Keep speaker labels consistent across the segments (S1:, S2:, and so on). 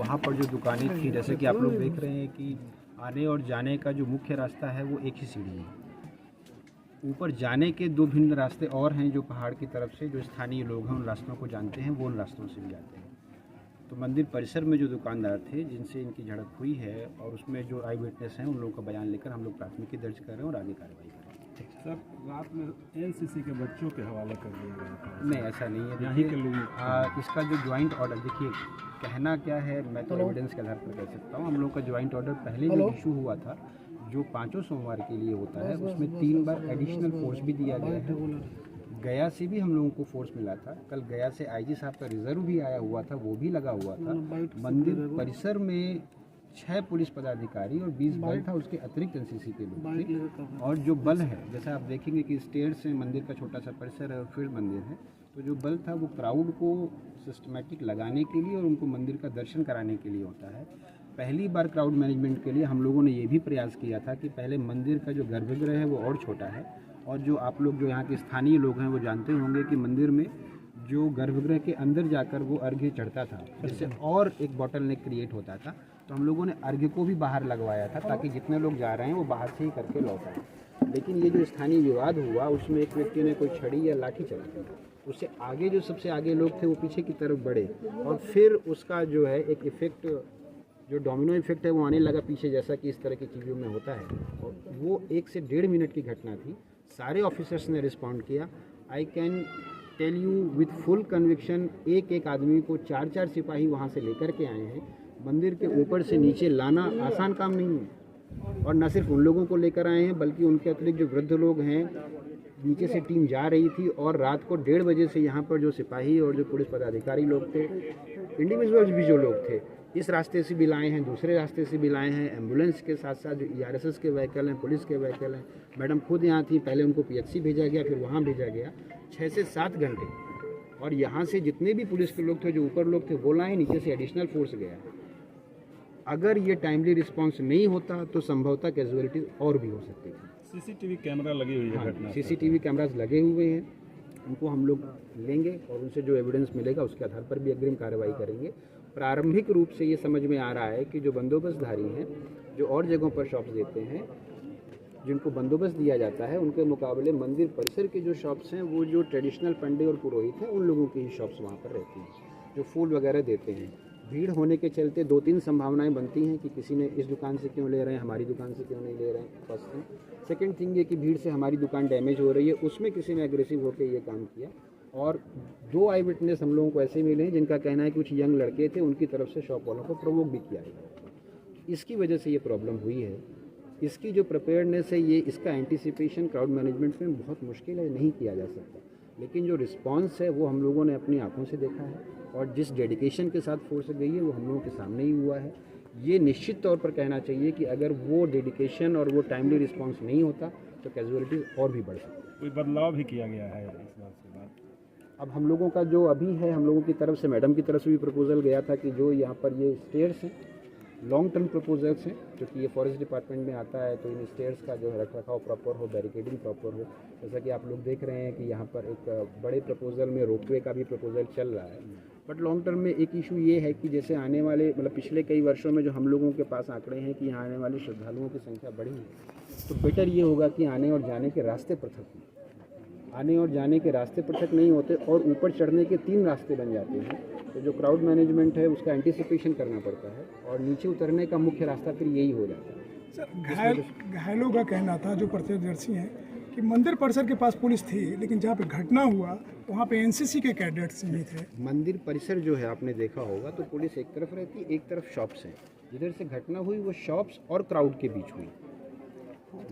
S1: वहाँ पर जो दुकानें थी, जैसे कि आप लोग देख रहे हैं कि आने और जाने का जो मुख्य रास्ता है वो एक ही सीढ़ी है। ऊपर जाने के दो भिन्न रास्ते और हैं जो पहाड़ की तरफ से जो स्थानीय लोग हैं उन रास्तों को जानते हैं, वो उन रास्तों से भी जाते हैं। तो मंदिर परिसर में जो दुकानदार थे जिनसे इनकी झड़प हुई है और उसमें जो आई विटनेस हैं उन लोगों का बयान लेकर हम लोग प्राथमिकी दर्ज कर रहे हैं और आगे कार्रवाई कर रहे हैं।
S2: सर, रात में एनसीसी के बच्चों के हवाले कर दिया गया था।
S1: नहीं, ऐसा नहीं है।
S2: यहाँ के
S1: देखिए,
S2: लोग
S1: इसका जो ज्वाइंट ऑर्डर, देखिए कहना क्या है, मैं तो एविडेंस के आधार पर कह सकता हूँ। हम लोग का ज्वाइंट ऑर्डर पहले जो इशू हुआ था, जो 5 सोमवार के लिए होता है, उसमें 3 बार एडिशनल फोर्स भी दिया गया है। गया से भी हम लोगों को फोर्स मिला था। कल गया से आईजी साहब का रिजर्व भी आया हुआ था, वो भी लगा हुआ था। मंदिर परिसर में 6 पुलिस पदाधिकारी और 20 बल था, उसके अतिरिक्त एनसीसी के लोग थे। और जो बल है, जैसा आप देखेंगे कि स्टेयर से मंदिर का छोटा सा परिसर है और फील्ड मंदिर है, तो जो बल था वो क्राउड को सिस्टमेटिक लगाने के लिए और उनको मंदिर का दर्शन कराने के लिए होता है। पहली बार क्राउड मैनेजमेंट के लिए हम लोगों ने ये भी प्रयास किया था कि पहले मंदिर का जो गर्भगृह है वो और छोटा है, और जो आप लोग जो यहाँ के स्थानीय लोग हैं वो जानते होंगे कि मंदिर में जो गर्भगृह के अंदर जाकर वो अर्घ्य चढ़ता था, जिससे और एक बॉटल नेक क्रिएट होता था। तो हम लोगों ने अर्घ्य को भी बाहर लगवाया था ताकि जितने लोग जा रहे हैं वो बाहर से ही करके लौट आए। लेकिन ये जो स्थानीय विवाद हुआ उसमें एक व्यक्ति ने कोई छड़ी या लाठी चला दी, उससे आगे जो सबसे आगे लोग थे वो पीछे की तरफ बढ़े और फिर उसका जो है एक इफेक्ट, जो डोमिनो इफेक्ट है वो आने लगा पीछे, जैसा कि इस तरह की चीज़ों में होता है। और वो 1 से 1.5 मिनट की घटना थी। सारे ऑफिसर्स ने रिस्पॉन्ड किया। I can tell you with full conviction, एक आदमी को 4 सिपाही वहाँ से लेकर के आए हैं। मंदिर के ऊपर से नीचे लाना आसान काम नहीं है, और न सिर्फ उन लोगों को लेकर आए हैं बल्कि उनके अतिरिक्त जो वृद्ध लोग हैं, नीचे से टीम जा रही थी और रात को 1:30 बजे से यहाँ पर जो सिपाही और जो पुलिस पदाधिकारी लोग थे, इंडिविजुअल्स भी जो लोग थे, इस रास्ते से भी लाए हैं, दूसरे रास्ते से भी लाए हैं। एम्बुलेंस के साथ साथ जो ERSS के व्हीकल हैं, पुलिस के व्हीकल हैं। मैडम खुद यहाँ थी, पहले उनको PHC भेजा गया, फिर वहाँ भेजा गया। 6 से 7 घंटे, और यहाँ से जितने भी पुलिस के लोग थे, जो ऊपर लोग थे, वो लाए, नीचे से एडिशनल फोर्स गया। अगर ये टाइमली रिस्पांस नहीं होता तो संभवतः कैजुअलिटीज और भी हो सकती थी।
S2: सीसीटीवी कैमरा लगी हुई है घटना।
S1: CCTV कैमराज लगे हुए हैं, उनको हम लोग लेंगे और उनसे जो एविडेंस मिलेगा उसके आधार पर भी अग्रिम कार्रवाई करेंगे। प्रारंभिक रूप से ये समझ में आ रहा है कि जो बंदोबस्तधारी हैं, जो और जगहों पर शॉप्स देते हैं, जिनको बंदोबस्त दिया जाता है, उनके मुकाबले मंदिर परिसर के जो शॉप्स हैं, वो जो ट्रेडिशनल पंडित और पुरोहित हैं, उन लोगों की ही शॉप्स वहाँ पर रहती हैं, जो फूल वगैरह देते हैं। भीड़ होने के चलते 2-3 संभावनाएं बनती हैं कि किसी ने इस दुकान से क्यों ले रहे हैं, हमारी दुकान से क्यों नहीं ले रहे हैं, फर्स्ट थिंग। सेकंड थिंग ये कि भीड़ से हमारी दुकान डैमेज हो रही है, उसमें किसी ने एग्रेसिव होकर ये काम किया। और 2 आई विटनेस हम लोगों को ऐसे मिले हैं जिनका कहना है कि कुछ यंग लड़के थे, उनकी तरफ से शॉप वालों को प्रोवोक भी किया है। इसकी वजह से ये प्रॉब्लम हुई है। इसकी जो प्रिपेयर्डनेस है, ये इसका एंटिसिपेशन क्राउड मैनेजमेंट में बहुत मुश्किल है, नहीं किया जा सकता। लेकिन जो रिस्पांस है वो हम लोगों ने अपनी आंखों से देखा है, और जिस डेडिकेशन के साथ फोर्स गई है वो हम लोगों के सामने ही हुआ है। ये निश्चित तौर पर कहना चाहिए कि अगर वो डेडिकेशन और वो टाइमली रिस्पांस नहीं होता तो कैजुअलिटीज और भी बढ़ सकती।
S2: कोई बदलाव भी किया गया है इस बात के बाद?
S1: अब हम लोगों का जो अभी है, हम लोगों की तरफ से, मैडम की तरफ से भी प्रपोजल गया था कि जो यहाँ पर ये स्टेयर्स हैं, लॉन्ग टर्म प्रपोजल्स हैं, क्योंकि ये फॉरेस्ट डिपार्टमेंट में आता है, तो इन स्टेयर्स का जो है रखरखाव प्रॉपर हो, बैरिकेडिंग प्रॉपर हो। जैसा कि आप लोग देख रहे हैं कि यहाँ पर एक बड़े प्रपोजल में रोपवे का भी प्रपोजल चल रहा है। बट लॉन्ग टर्म में एक इशू ये है कि जैसे आने वाले, मतलब पिछले कई वर्षों में जो हम लोगों के पास आंकड़े हैं कि यहाँ आने वाले श्रद्धालुओं की संख्या बढ़ी है, तो बेटर ये होगा कि आने और जाने के रास्ते पृथक हों। आने और जाने के रास्ते पृथक नहीं होते और ऊपर चढ़ने के 3 रास्ते बन जाते हैं, तो जो क्राउड मैनेजमेंट है उसका एंटिसिपेशन करना पड़ता है, और नीचे उतरने का मुख्य रास्ता फिर यही हो जाता है।
S3: सर, घायलों का कहना था, जो प्रत्यक्षदर्शी हैं, कि मंदिर परिसर के पास पुलिस थी, लेकिन जहाँ पे घटना हुआ वहाँ पे NCC के कैडेट्स ही थे।
S1: मंदिर परिसर जो है आपने देखा होगा, तो पुलिस एक तरफ रहती, एक तरफ शॉप्स हैं। जिधर से घटना हुई वो शॉप्स और क्राउड के बीच हुई,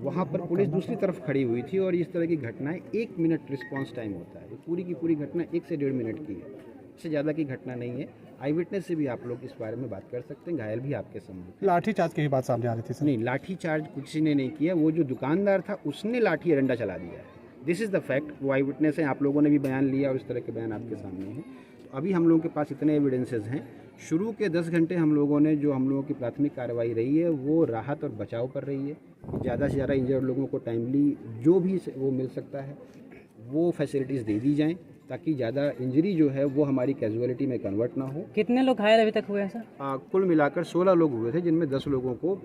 S1: वहाँ पर पुलिस दूसरी तरफ खड़ी हुई थी। और इस तरह की घटनाएं 1 मिनट रिस्पांस टाइम होता है। पूरी की पूरी घटना 1 से 1.5 मिनट की है, इससे ज़्यादा की घटना नहीं है। आई विटनेस से भी आप लोग इस बारे में बात कर सकते हैं, घायल भी आपके सामने।
S4: लाठीचार्ज की ही बात सामने आ रही थी सर।
S1: नहीं, लाठीचार्ज किसी ने नहीं किया, वो जो दुकानदार था उसने लाठी डंडा चला दिया है। This is the fact. वो आई विटनेस है, आप लोगों ने भी बयान लिया और इस तरह के बयान आपके सामने हैं। तो अभी हम लोगों के पास इतने एविडेंसेस हैं। शुरू के 10 घंटे हम लोगों ने, जो हम लोगों की प्राथमिक कार्रवाई रही है, वो राहत और बचाव पर रही है। ज़्यादा से ज़्यादा इंजर्ड लोगों को टाइमली जो भी वो मिल सकता है वो फैसिलिटीज़ दे दी जाएँ। ताकि ज़्यादा इंजरी जो है वो हमारी कैजुअलिटी में कन्वर्ट ना हो।
S4: कितने लोग घायल अभी तक हुए हैं सर?
S1: कुल मिलाकर 16 लोग हुए थे, जिनमें 10 लोगों को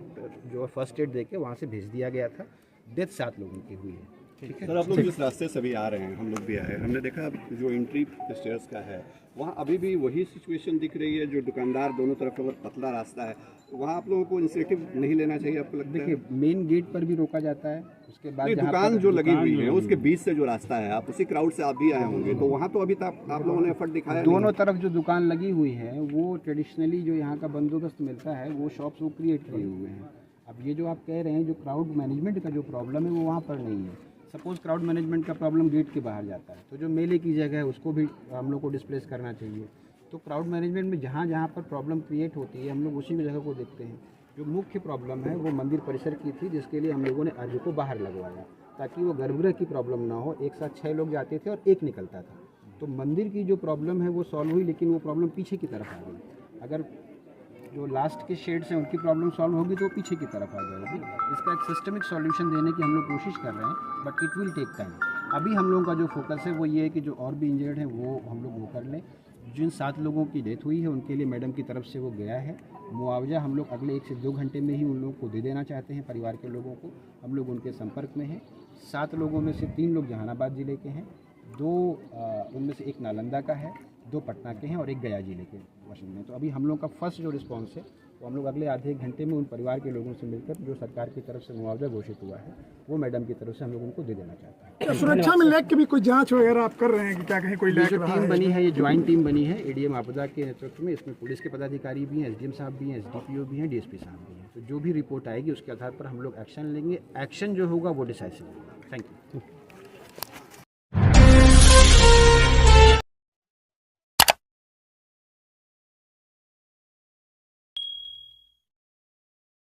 S1: जो फर्स्ट एड देके वहाँ से भेज दिया गया था। डेथ 7 लोगों की हुई है। ठीक है
S5: सर, आप लोग जिस रास्ते से अभी आ रहे हैं, हम लोग भी आए, हमने देखा जो एंट्री स्टेयर्स का है वहाँ अभी भी वही सिचुएशन दिख रही है। जो दुकानदार दोनों तरफ अगर पतला रास्ता है, वहाँ आप लोगों को इनिशिएटिव नहीं लेना चाहिए आपको लगता है?
S1: देखिए, मेन गेट पर भी रोका जाता है, उसके बाद
S5: दुकान जो लगी हुई है उसके बीच से जो रास्ता है, आप उसी क्राउड से आप भी आए होंगे, तो वहाँ तो अभी तक आप लोगों ने एफर्ट दिखाया
S1: दोनों तरफ जो दुकान लगी हुई है वो ट्रेडिशनली जो यहाँ का बंदोबस्त मिलता है वो शॉप्स वो क्रिएट किए हुए हैं। अब ये जो आप कह रहे हैं जो क्राउड मैनेजमेंट का जो प्रॉब्लम है वो वहाँ पर नहीं है। सपोज़ क्राउड मैनेजमेंट का प्रॉब्लम गेट के बाहर जाता है, तो जो मेले की जगह है उसको भी हम लोग को डिस्प्लेस करना चाहिए। तो क्राउड मैनेजमेंट में जहाँ जहाँ पर प्रॉब्लम क्रिएट होती है हम लोग उसी जगह को देखते हैं। जो मुख्य प्रॉब्लम है वो मंदिर परिसर की थी, जिसके लिए हम लोगों ने अर्ज को बाहर लगवाया ताकि वो गर्भगृह की प्रॉब्लम ना हो। एक साथ 6 लोग जाते थे और एक निकलता था, तो मंदिर की जो प्रॉब्लम है वो सॉल्व हुई, लेकिन वो प्रॉब्लम पीछे की तरफ आ गई। अगर जो लास्ट के शेड्स हैं उनकी प्रॉब्लम सॉल्व होगी तो वो पीछे की तरफ आ जाएगी। इसका एक सिस्टमिक सॉल्यूशन देने की हम लोग कोशिश कर रहे हैं, but it will take time. अभी हम लोगों का जो फोकस है वो ये है कि जो और भी इंजर्ड हैं वो हम लोग वो कर लें। जिन 7 लोगों की डेथ हुई है उनके लिए मैडम की तरफ से वो गया है मुआवजा। हम लोग अगले 1 से 2 घंटे में ही उन लोगों को दे देना चाहते हैं। परिवार के लोगों को हम लोग उनके संपर्क में हैं। 7 लोगों में से 3 लोग जहानाबाद ज़िले के हैं, 2 उनमें से 1 नालंदा का है, 2 पटना के हैं और 1 गया जिले के वाशिंगटन में। तो अभी हम लोग का फर्स्ट जो रिस्पांस है वो हम लोग अगले आधे 1 घंटे में उन परिवार के लोगों से मिलकर जो सरकार की तरफ से मुआवजा घोषित हुआ है वो मैडम की तरफ से हम लोग उनको दे देना चाहते हैं।
S3: क्या सुरक्षा में लैग की भी कोई जांच वगैरह आप कर रहे हैं कि क्या कहीं कोई
S1: ये
S3: लैग
S1: जो
S3: रहा
S1: टीम
S3: है?
S1: बनी है, ये ज्वाइंट टीम बनी है एडीएम आपदा के नेतृत्व में। इसमें पुलिस के पदाधिकारी भी हैं, एसडीएम साहब भी हैं, एसडीपीओ भी हैं, डीएसपी साहब भी हैं। तो जो भी रिपोर्ट आएगी उसके आधार पर हम लोग एक्शन लेंगे। एक्शन जो होगा वो डिसाइसिव होगा। Thank you.